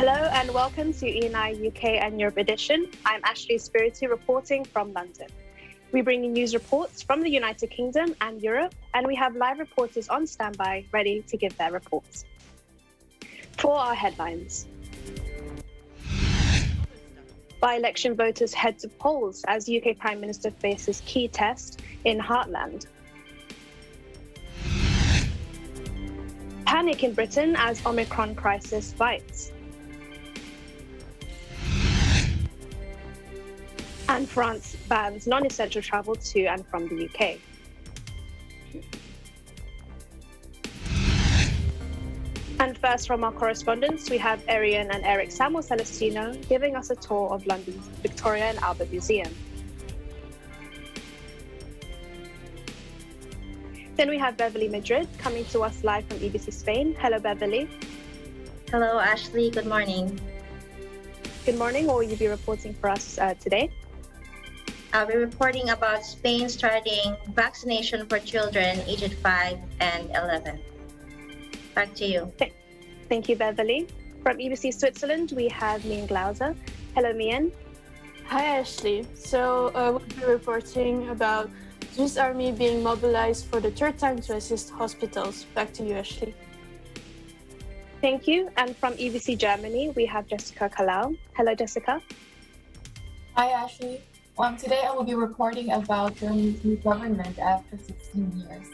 Hello and welcome to ENI UK and Europe edition. I'm Ashley Spirity reporting from London. We bring you news reports from the United Kingdom and Europe, and we have live reporters on standby ready to give their reports. For our headlines. By-election voters head to polls as UK Prime Minister faces key test in Heartland. Panic in Britain as Omicron crisis bites. And France bans non-essential travel to and from the UK. And first from our correspondents, we have Arian and Eric Samuel Celestino giving us a tour of London's Victoria and Albert Museum. Then we have Beverly Madrid coming to us live from EBC Spain. Hello, Beverly. Hello, Ashley. Good morning. Good morning. What will you be reporting for us today? I'll be reporting about Spain starting vaccination for children aged 5 and 11. Back to you. Thank you, Beverly. From EBC Switzerland, we have Mian Glauser. Hello, Mian. Hi, Ashley. So we'll be reporting about Swiss Army being mobilized for the third time to assist hospitals. Back to you, Ashley. Thank you. And from EBC Germany, we have Jessica Kalau. Hello, Jessica. Hi, Ashley. Today I will be reporting about Germany's new government after 16 years.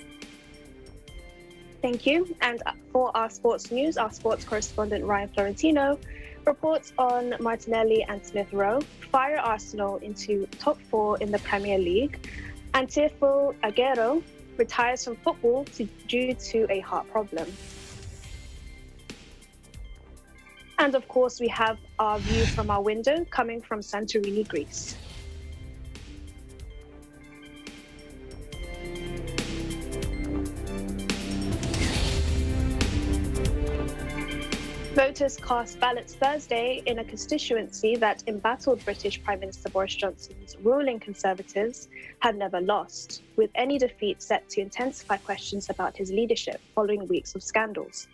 Thank you. And for our sports news, our sports correspondent Ryan Florentino reports on Martinelli and Smith Rowe fire Arsenal into top 4 in the Premier League, and Tifo Aguero retires from football due to a heart problem. And of course, we have our view from our window coming from Santorini, Greece. Voters cast ballots Thursday in a constituency that embattled British Prime Minister Boris Johnson's ruling Conservatives had never lost, with any defeat set to intensify questions about his leadership following weeks of scandals.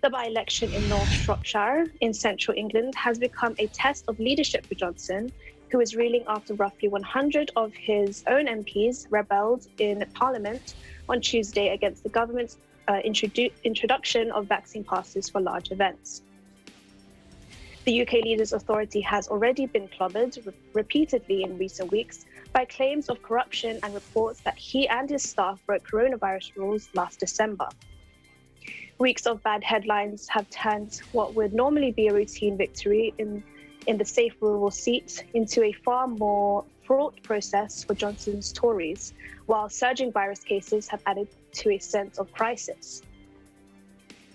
The by-election in North Shropshire in central England has become a test of leadership for Johnson, who is reeling after roughly 100 of his own MPs rebelled in Parliament on Tuesday against the government's introduction of vaccine passes for large events. The UK Leaders Authority has already been clobbered repeatedly in recent weeks by claims of corruption and reports that he and his staff broke coronavirus rules last December. Weeks of bad headlines have turned what would normally be a routine victory in the safe rural seat into a far more fraught process for Johnson's Tories, while surging virus cases have added to a sense of crisis.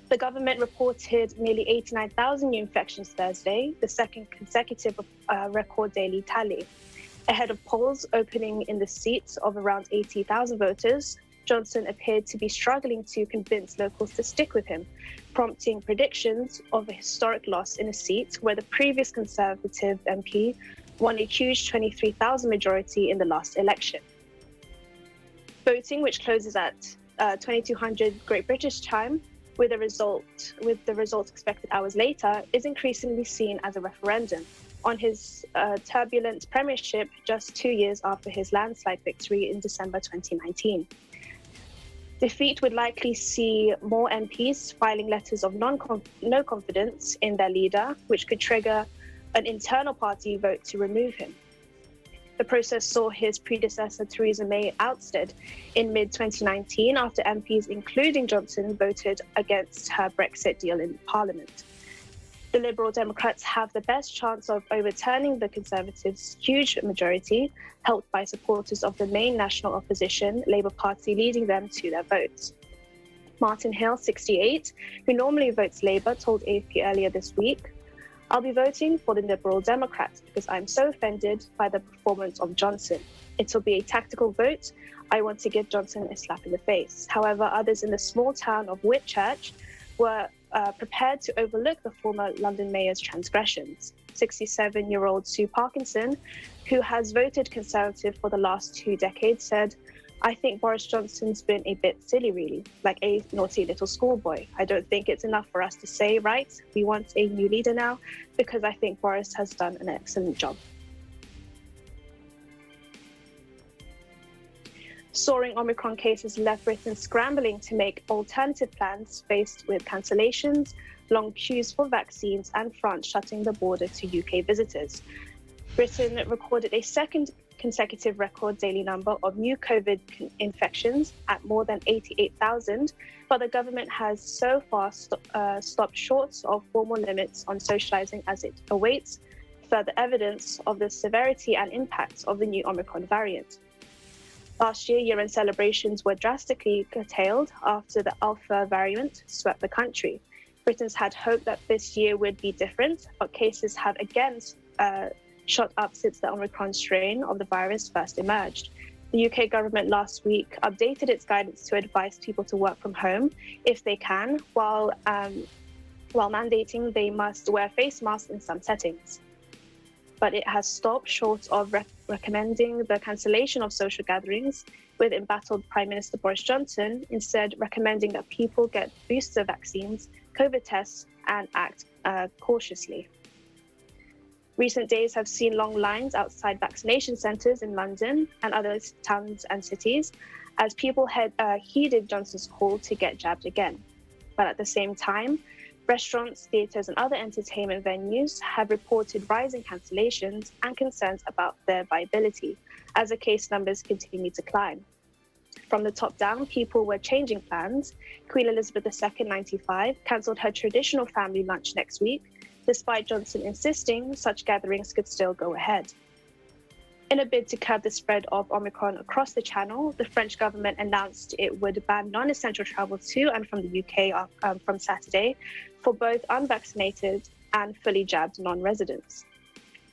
The government reported nearly 89,000 new infections Thursday, the second consecutive record daily tally. Ahead of polls opening in the seats of around 80,000 voters, Johnson appeared to be struggling to convince locals to stick with him, prompting predictions of a historic loss in a seat where the previous Conservative MP won a huge 23,000 majority in the last election. Voting, which closes at 2200 Great British time, with the results expected hours later, is increasingly seen as a referendum on his turbulent premiership just 2 years after his landslide victory in December 2019. Defeat would likely see more MPs filing letters of no confidence in their leader, which could trigger an internal party vote to remove him. The process saw his predecessor Theresa May ousted in mid-2019 after MPs, including Johnson, voted against her Brexit deal in Parliament. The Liberal Democrats have the best chance of overturning the Conservatives' huge majority, helped by supporters of the main national opposition, Labour Party, leading them to their votes. Martin Hill, 68, who normally votes Labour, told AFP earlier this week, "I'll be voting for the Liberal Democrats because I'm so offended by the performance of Johnson. It'll be a tactical vote. I want to give Johnson a slap in the face." However, others in the small town of Whitchurch were prepared to overlook the former London mayor's transgressions. 67-year-old Sue Parkinson, who has voted Conservative for the last 2 decades, said, I think Boris Johnson's been a bit silly, really, like a naughty little schoolboy. I don't think it's enough for us to say, right, we want a new leader now, because I think Boris has done an excellent job. Soaring Omicron cases left Britain scrambling to make alternative plans faced with cancellations, long queues for vaccines, and France shutting the border to UK visitors. Britain recorded a second consecutive record daily number of new COVID infections at more than 88,000, but the government has so far stopped short of formal limits on socialising as it awaits further evidence of the severity and impact of the new Omicron variant. Last year, year-end celebrations were drastically curtailed after the Alpha variant swept the country. Britons had hoped that this year would be different, but cases have again shot up since the Omicron strain of the virus first emerged. The UK government last week updated its guidance to advise people to work from home if they can, while mandating they must wear face masks in some settings. But it has stopped short of recommending the cancellation of social gatherings, with embattled Prime Minister Boris Johnson instead recommending that people get booster vaccines, COVID tests, and act cautiously. Recent days have seen long lines outside vaccination centres in London and other towns and cities as people heeded Johnson's call to get jabbed again. But at the same time, restaurants, theatres and other entertainment venues have reported rising cancellations and concerns about their viability as the case numbers continue to climb. From the top down, people were changing plans. Queen Elizabeth II, 95, cancelled her traditional family lunch next week, despite Johnson insisting such gatherings could still go ahead. In a bid to curb the spread of Omicron across the Channel, the French government announced it would ban non-essential travel to and from the UK from Saturday for both unvaccinated and fully jabbed non-residents.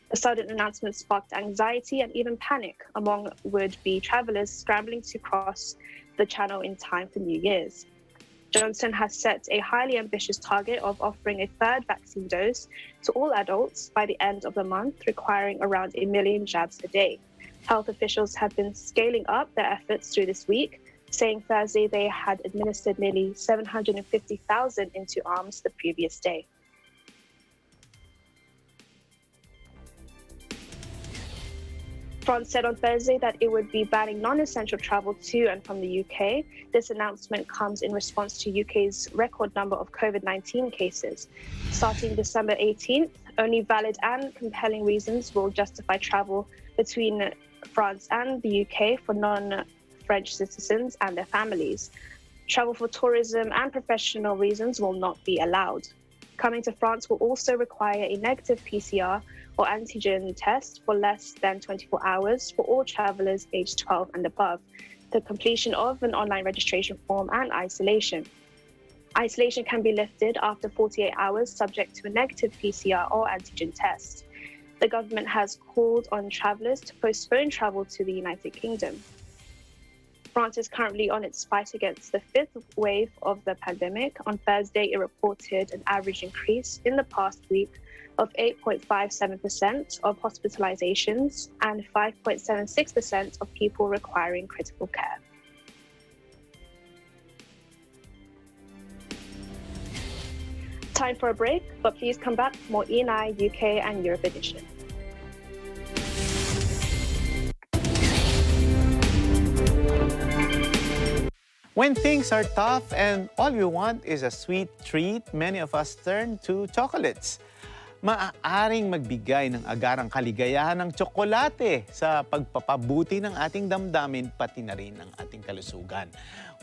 The sudden announcement sparked anxiety and even panic among would-be travellers scrambling to cross the Channel in time for New Year's. Johnson has set a highly ambitious target of offering a third vaccine dose to all adults by the end of the month, requiring around 1 million jabs a day. Health officials have been scaling up their efforts through this week, saying Thursday they had administered nearly 750,000 into arms the previous day. France said on Thursday that it would be banning non-essential travel to and from the UK. This announcement comes in response to UK's record number of COVID-19 cases. Starting December 18th, only valid and compelling reasons will justify travel between France and the UK for non-French citizens and their families. Travel for tourism and professional reasons will not be allowed. Coming to France will also require a negative PCR or antigen test for less than 24 hours for all travellers aged 12 and above, the completion of an online registration form and isolation. Isolation can be lifted after 48 hours subject to a negative PCR or antigen test. The government has called on travellers to postpone travel to the United Kingdom. France is currently on its fight against the fifth wave of the pandemic. On Thursday, it reported an average increase in the past week of 8.57% of hospitalizations and 5.76% of people requiring critical care. Time for a break, but please come back for more E&I, UK and Europe edition. When things are tough and all you want is a sweet treat, many of us turn to chocolates. Maaaring magbigay ng agarang kaligayahan ng tsokolate sa pagpapabuti ng ating damdamin pati na rin ng ating kalusugan.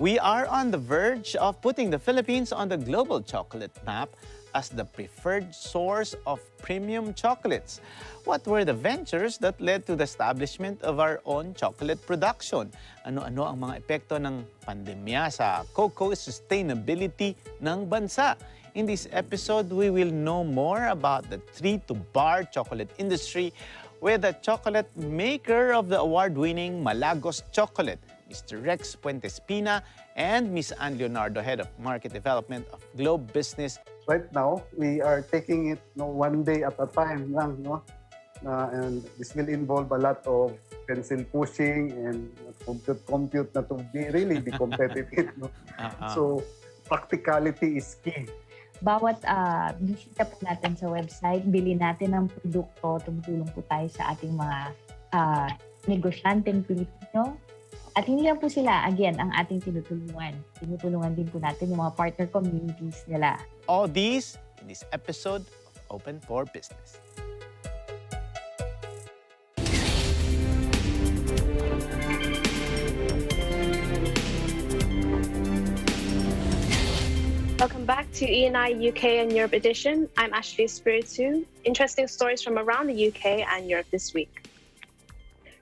We are on the verge of putting the Philippines on the global chocolate map as the preferred source of premium chocolates. What were the ventures that led to the establishment of our own chocolate production? Ano-ano ang mga epekto ng pandemya sa cocoa sustainability ng bansa? In this episode, we will know more about the tree-to-bar chocolate industry with the chocolate maker of the award-winning Malagos Chocolate, Mr. Rex Puentespina, and Ms. Ann Leonardo, Head of Market Development of Globe Business. Right now, we are taking it one day at a time lang, no? and this will involve a lot of pencil pushing and compute na to really be competitive. No? So, practicality is key. Bawat bisita po natin sa website, bili natin ng produkto, tumutulong po tayo sa ating mga negosyanteng Pilipino. At hindi lang po sila, again, ang ating tinutulungan. Tinutulungan din po natin yung mga partner communities nila. All these in this episode of Open for Business. Welcome back to E&I UK and Europe edition. I'm Ashley Spiritu. Interesting stories from around the UK and Europe this week.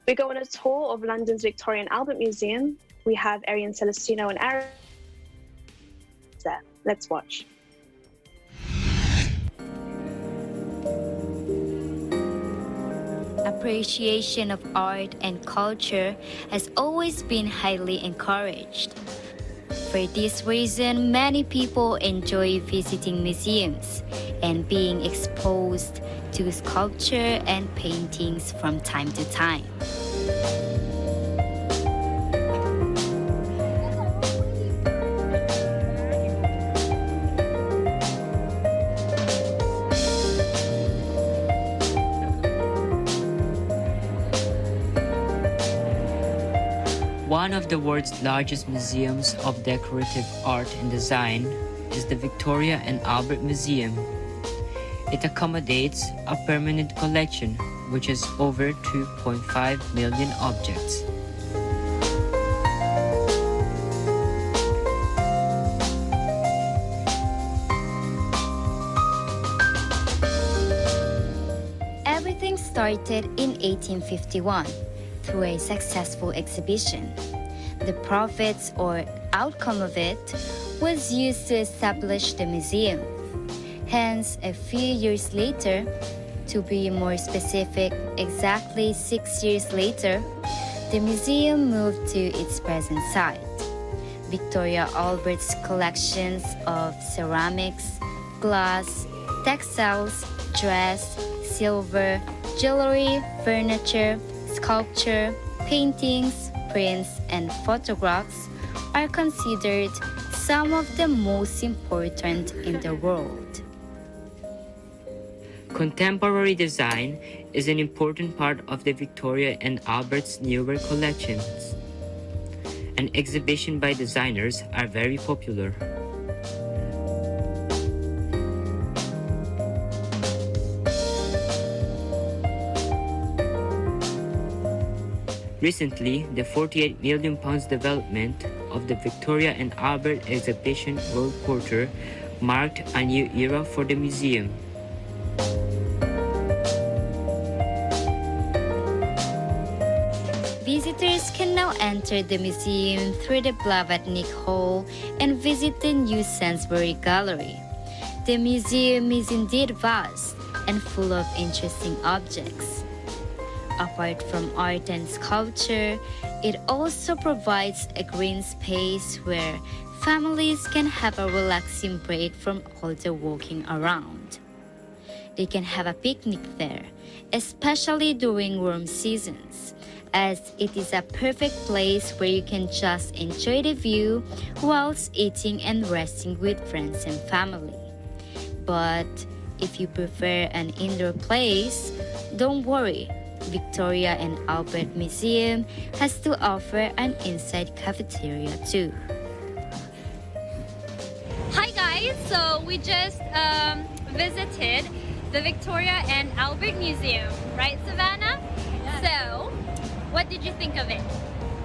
We go on a tour of London's Victoria and Albert Museum. We have Arian Celestino and Aaron there. Let's watch. Appreciation of art and culture has always been highly encouraged. For this reason, many people enjoy visiting museums and being exposed to sculpture and paintings from time to time. One of the world's largest museums of decorative art and design is the Victoria and Albert Museum. It accommodates a permanent collection which has over 2.5 million objects. Everything started in 1851 through a successful exhibition. The profits or outcome of it was used to establish the museum. Hence, a few years later, to be more specific, exactly 6 years later, the museum moved to its present site. Victoria Albert's collections of ceramics, glass, textiles, dress, silver, jewelry, furniture, sculpture, paintings, prints, and photographs are considered some of the most important in the world. Contemporary design is an important part of the Victoria and Albert's newer collections. And exhibitions by designers are very popular. Recently, the £48 million development of the Victoria and Albert Exhibition World Quarter marked a new era for the museum. Visitors can now enter the museum through the Blavatnik Hall and visit the new Sainsbury Gallery. The museum is indeed vast and full of interesting objects. Apart from art and sculpture, it also provides a green space where families can have a relaxing break from all the walking around. They can have a picnic there, especially during warm seasons, as it is a perfect place where you can just enjoy the view whilst eating and resting with friends and family. But if you prefer an indoor place, don't worry. Victoria and Albert Museum has to offer an inside cafeteria too. Hi guys, so we just visited the Victoria and Albert Museum, right Savannah? Yes. So, what did you think of it?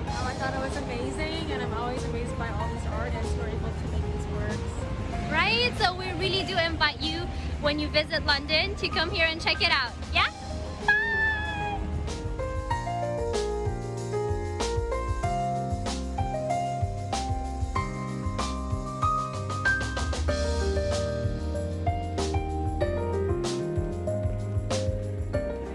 I thought it was amazing, and I'm always amazed by all these artists who are able to make these works. Right, so we really do invite you when you visit London to come here and check it out, yeah?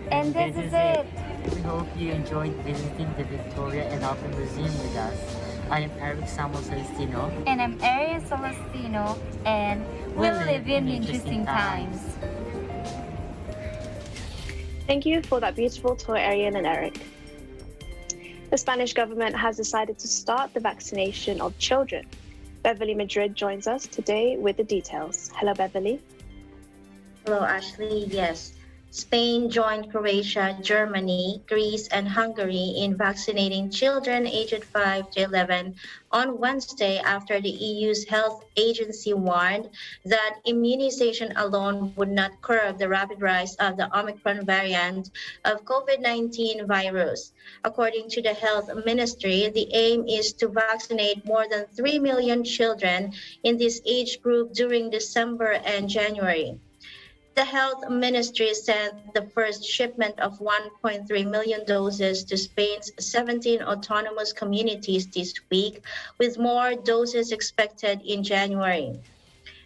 And this is it. We hope you enjoyed visiting the Victoria and Albert Museum with us. I am Eric Samuel Celestino. And I'm Arian Celestino, and we'll live in interesting times. Thank you for that beautiful tour, Arian and Eric. The Spanish government has decided to start the vaccination of children. Beverly Madrid joins us today with the details. Hello, Beverly. Hello, Ashley. Yes. Spain joined Croatia, Germany, Greece, and Hungary in vaccinating children aged 5 to 11 on Wednesday after the EU's health agency warned that immunization alone would not curb the rapid rise of the Omicron variant of COVID-19 virus. According to the health ministry, the aim is to vaccinate more than 3 million children in this age group during December and January. The health ministry sent the first shipment of 1.3 million doses to Spain's 17 autonomous communities this week, with more doses expected in January.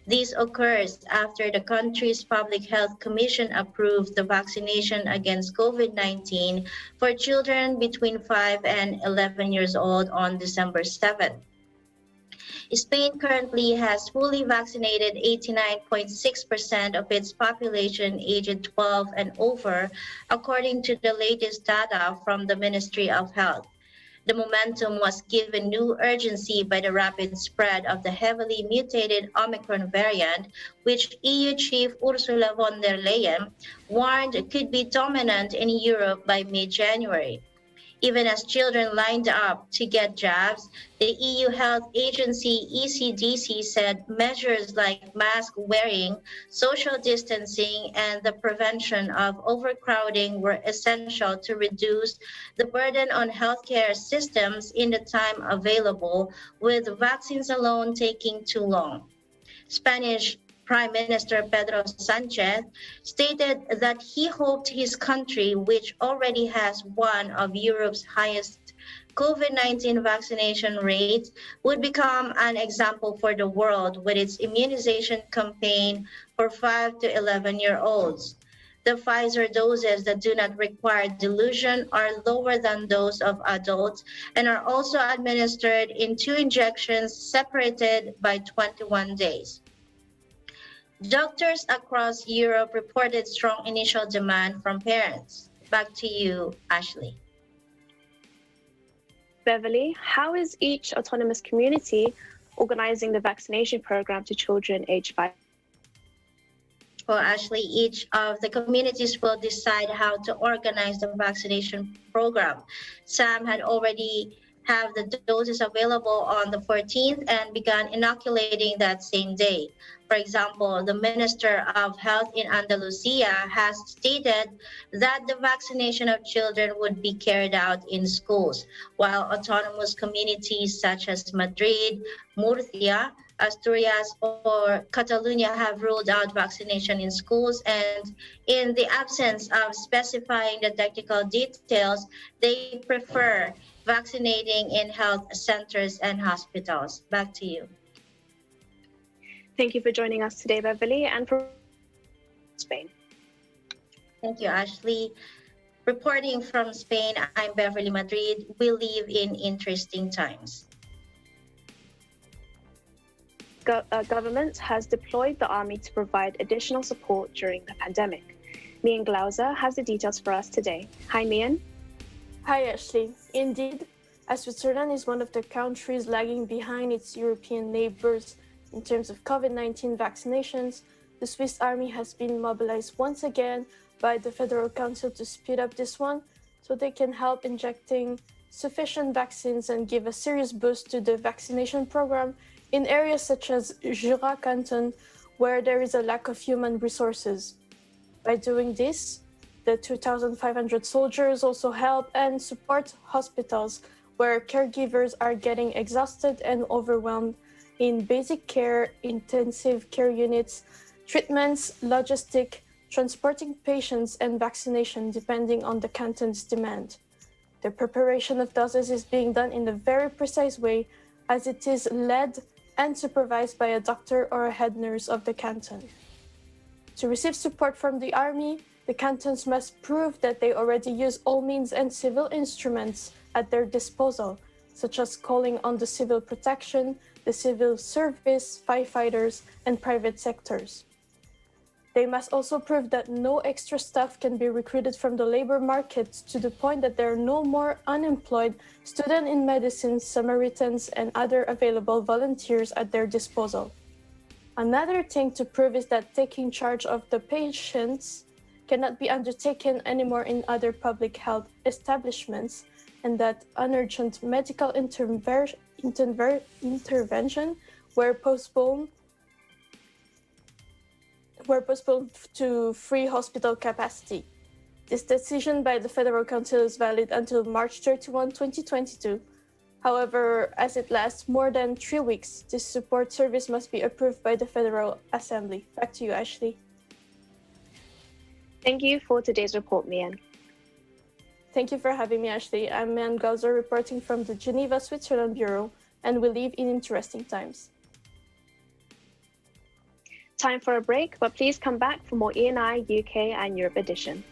This occurs after the country's Public Health Commission approved the vaccination against COVID-19 for children between 5 and 11 years old on December 7th. Spain currently has fully vaccinated 89.6% of its population aged 12 and over, according to the latest data from the Ministry of Health. The momentum was given new urgency by the rapid spread of the heavily mutated Omicron variant, which EU Chief Ursula von der Leyen warned could be dominant in Europe by mid-January. Even as children lined up to get jabs, the EU Health Agency ECDC said measures like mask wearing, social distancing, and the prevention of overcrowding were essential to reduce the burden on healthcare systems in the time available, with vaccines alone taking too long. Spanish Prime Minister Pedro Sanchez stated that he hoped his country, which already has one of Europe's highest COVID-19 vaccination rates, would become an example for the world with its immunization campaign for 5 to 11-year-olds. The Pfizer doses that do not require dilution are lower than those of adults and are also administered in 2 injections separated by 21 days. Doctors across Europe reported strong initial demand from parents. Back to you, Ashley. Beverly, how is each autonomous community organizing the vaccination program to children aged 5? Well, Ashley, each of the communities will decide how to organize the vaccination program. Some had already have the doses available on the 14th and began inoculating that same day. For example, the Minister of Health in Andalusia has stated that the vaccination of children would be carried out in schools, while autonomous communities such as Madrid, Murcia, Asturias, or Catalonia have ruled out vaccination in schools, and in the absence of specifying the technical details, they prefer vaccinating in health centers and hospitals. Back to you. Thank you for joining us today, Beverly, and from Spain. Thank you, Ashley. Reporting from Spain, I'm Beverly Madrid. We live in interesting times. Government has deployed the army to provide additional support during the pandemic. Mian Glauser has the details for us today. Hi, Mian. Hi, Ashley. Indeed, as Switzerland is one of the countries lagging behind its European neighbors in terms of COVID-19 vaccinations, the Swiss Army has been mobilized once again by the Federal Council to speed up this one so they can help injecting sufficient vaccines and give a serious boost to the vaccination program in areas such as Jura Canton, where there is a lack of human resources. By doing this, the 2,500 soldiers also help and support hospitals where caregivers are getting exhausted and overwhelmed in basic care, intensive care units, treatments, logistic, transporting patients, and vaccination depending on the canton's demand. The preparation of doses is being done in a very precise way as it is led and supervised by a doctor or a head nurse of the canton. To receive support from the army, the cantons must prove that they already use all means and civil instruments at their disposal, such as calling on the civil protection, the civil service, firefighters, and private sectors. They must also prove that no extra staff can be recruited from the labor market to the point that there are no more unemployed students in medicine, Samaritans, and other available volunteers at their disposal. Another thing to prove is that taking charge of the patients cannot be undertaken anymore in other public health establishments, and that urgent medical intervention were postponed to free hospital capacity. This decision by the Federal Council is valid until March 31, 2022. However, as it lasts more than 3 weeks, this support service must be approved by the Federal Assembly. Back to you, Ashley. Thank you for today's report, Mian. Thank you for having me, Ashley. I'm Mian Galzer reporting from the Geneva, Switzerland Bureau, and we live in interesting times. Time for a break, but please come back for more ENI UK and Europe edition.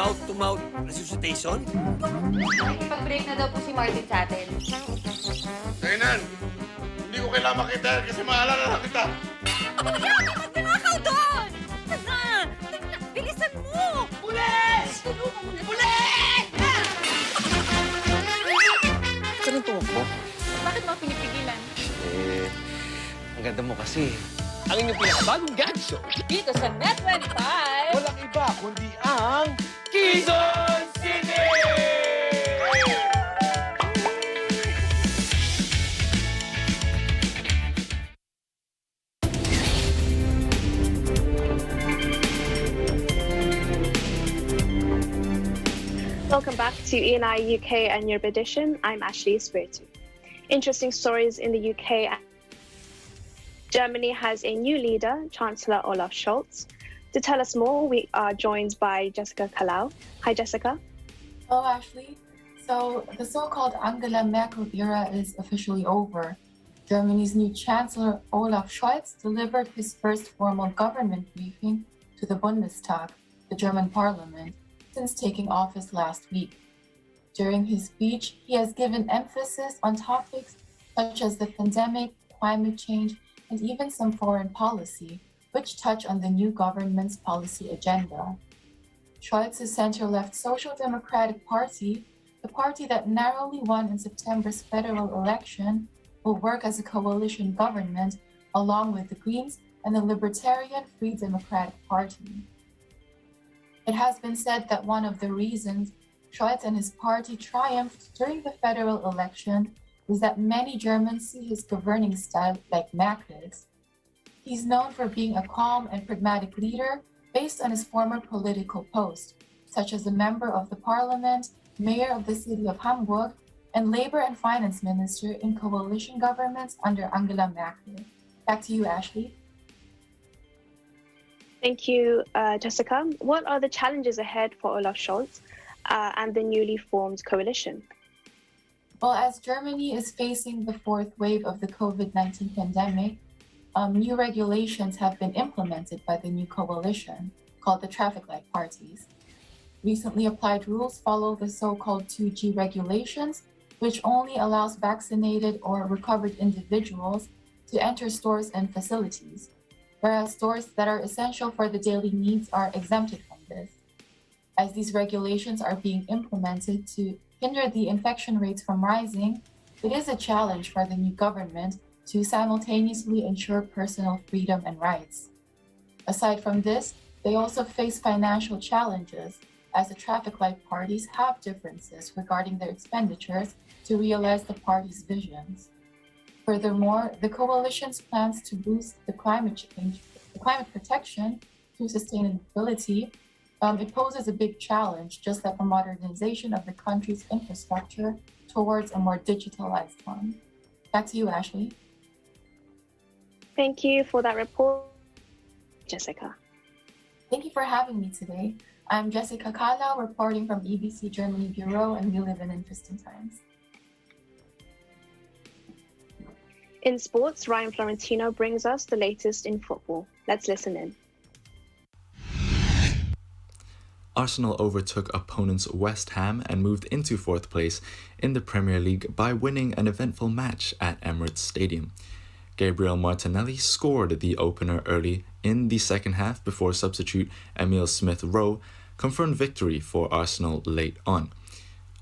Mouth-to-mouth resuscitation? Pag-break na daw po si Martin sa atin. Kainan, hindi ko kailangan makita kasi maalala na kita. Kuya, magnanakaw doon! Sana! Bilisan mo! Pulis! Pulis! Ganun tumakbo. Bakit mo pinipigilan? Ang ganda mo kasi. Ang inyong pinakabagong gag show. Dito sa Net25! Walang iba kundi ang Quezon City! Welcome back to ENI UK and Europe edition. I'm Ashley Spiritu. Interesting stories in the UK. Germany has a new leader, Chancellor Olaf Scholz. To tell us more, we are joined by Jessica Kalau. Hi, Jessica. Hello, Ashley. So the so-called Angela Merkel era is officially over. Germany's new Chancellor Olaf Scholz delivered his first formal government briefing to the Bundestag, the German parliament, since taking office last week. During his speech, he has given emphasis on topics such as the pandemic, climate change, and even some foreign policy, which touch on the new government's policy agenda. Scholz's center-left Social Democratic Party, the party that narrowly won in September's federal election, will work as a coalition government along with the Greens and the Libertarian Free Democratic Party. It has been said that one of the reasons Scholz and his party triumphed during the federal election is that many Germans see his governing style like Merkel's. He's known for being a calm and pragmatic leader based on his former political post, such as a member of the parliament, mayor of the city of Hamburg, and labor and finance minister in coalition governments under Angela Merkel. Back to you, Ashley. Thank you, Jessica. What are the challenges ahead for Olaf Scholz and the newly formed coalition? Well, as Germany is facing the fourth wave of the COVID-19 pandemic, new regulations have been implemented by the new coalition, called the traffic light parties. Recently applied rules follow the so-called 2G regulations, which only allows vaccinated or recovered individuals to enter stores and facilities, whereas stores that are essential for the daily needs are exempted from this. As these regulations are being implemented to hinder the infection rates from rising, it is a challenge for the new government to simultaneously ensure personal freedom and rights. Aside from this, they also face financial challenges, as the traffic light parties have differences regarding their expenditures to realize the party's visions. Furthermore, the coalition's plans to boost the climate protection through sustainability, it poses a big challenge, just like the modernization of the country's infrastructure towards a more digitalized one. Back to you, Ashley. Thank you for that report, Jessica. Thank you for having me today. I'm Jessica Kala, reporting from EBC Germany Bureau, and we live in interesting times. In sports, Ryan Florentino brings us the latest in football. Let's listen in. Arsenal overtook opponents West Ham and moved into fourth place in the Premier League by winning an eventful match at Emirates Stadium. Gabriel Martinelli scored the opener early in the second half before substitute Emile Smith-Rowe confirmed victory for Arsenal late on.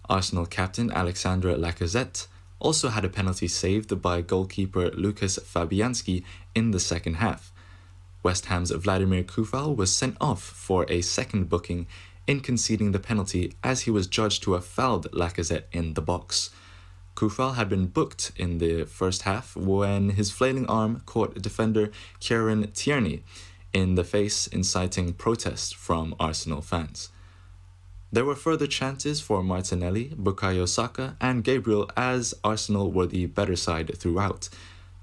Arsenal captain Alexandre Lacazette also had a penalty saved by goalkeeper Lucas Fabianski in the second half. West Ham's Vladimir Koufal was sent off for a second booking in conceding the penalty as he was judged to have fouled Lacazette in the box. Koufal had been booked in the first half when his flailing arm caught defender Kieran Tierney in the face, inciting protest from Arsenal fans. There were further chances for Martinelli, Bukayo Saka and Gabriel as Arsenal were the better side throughout.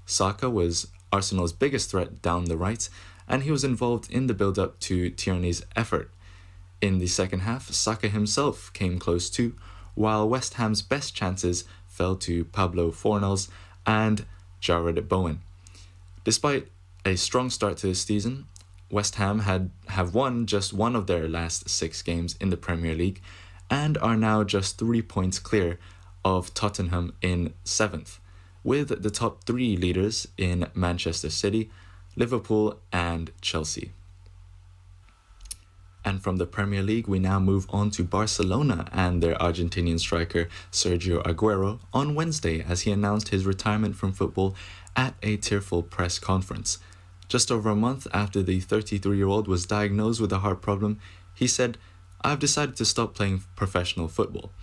Saka was Arsenal's biggest threat down the right, and he was involved in the build-up to Tierney's effort. In the second half, Saka himself came close too, while West Ham's best chances fell to Pablo Fornals and Jared Bowen. Despite a strong start to the season, West Ham have won just one of their last 6 games in the Premier League and are now just 3 points clear of Tottenham in 7th, with the top 3 leaders in Manchester City, Liverpool and Chelsea. And from the Premier League, we now move on to Barcelona and their Argentinian striker Sergio Aguero on Wednesday as he announced his retirement from football at a tearful press conference. Just over a month after the 33-year-old was diagnosed with a heart problem, he said, "I've decided to stop playing professional football.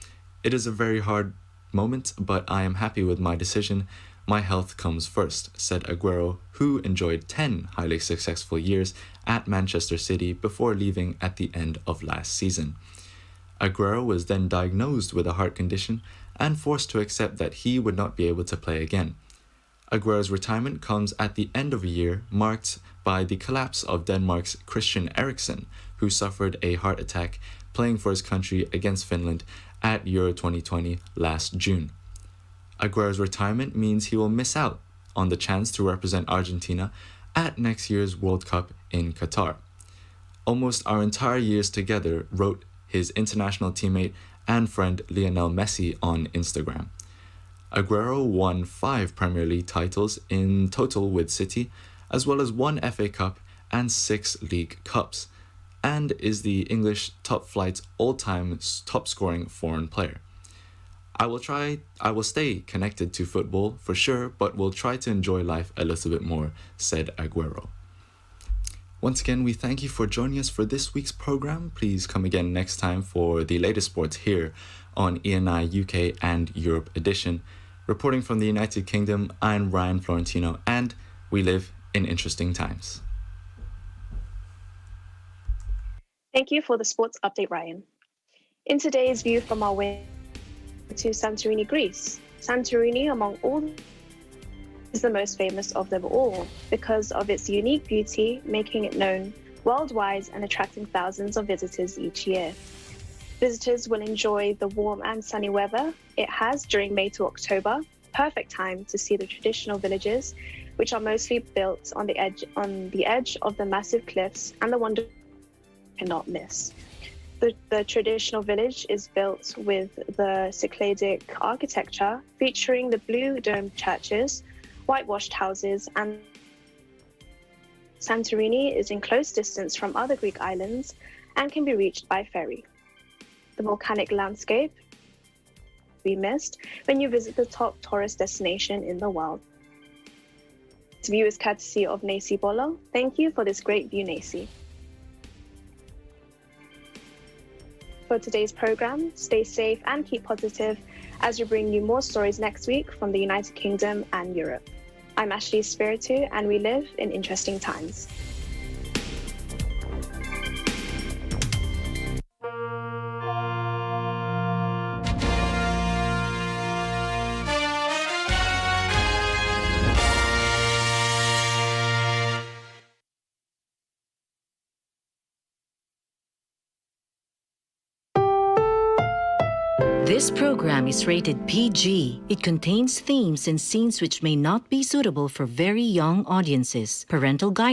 It is a very hard moment, but I am happy with my decision. My health comes first," said Aguero, who enjoyed 10 highly successful years at Manchester City before leaving at the end of last season. Aguero was then diagnosed with a heart condition and forced to accept that he would not be able to play again. Aguero's retirement comes at the end of a year marked by the collapse of Denmark's Christian Eriksen, who suffered a heart attack playing for his country against Finland at Euro 2020 last June. Aguero's retirement means he will miss out on the chance to represent Argentina at next year's World Cup in Qatar. "Almost our entire years together," wrote his international teammate and friend Lionel Messi on Instagram. Aguero won 5 Premier League titles in total with City, as well as 1 FA Cup and 6 League Cups, and is the English top flight's all-time top-scoring foreign player. I will stay connected to football for sure, but will try to enjoy life a little bit more," said Aguero. Once again, we thank you for joining us for this week's program. Please come again next time for the latest sports here on ENI UK and Europe edition. Reporting from the United Kingdom, I'm Ryan Florentino, and we live in interesting times. Thank you for the sports update, Ryan. In today's view from our way to Santorini, Greece. Santorini, among all, is the most famous of them all because of its unique beauty, making it known worldwide and attracting thousands of visitors each year. Visitors will enjoy the warm and sunny weather it has during May to October, perfect time to see the traditional villages, which are mostly built on the edge of the massive cliffs and the wonder you cannot miss. The traditional village is built with the Cycladic architecture, featuring the blue domed churches, whitewashed houses, and Santorini is in close distance from other Greek islands and can be reached by ferry. The volcanic landscape will be missed when you visit the top tourist destination in the world. This view is courtesy of Nacy Bolo. Thank you for this great view, Nacy. For today's program, stay safe and keep positive as we bring you more stories next week from the United Kingdom and Europe. I'm Ashley Spiritu, and we live in interesting times. This program is rated PG. It contains themes and scenes which may not be suitable for very young audiences. Parental guidance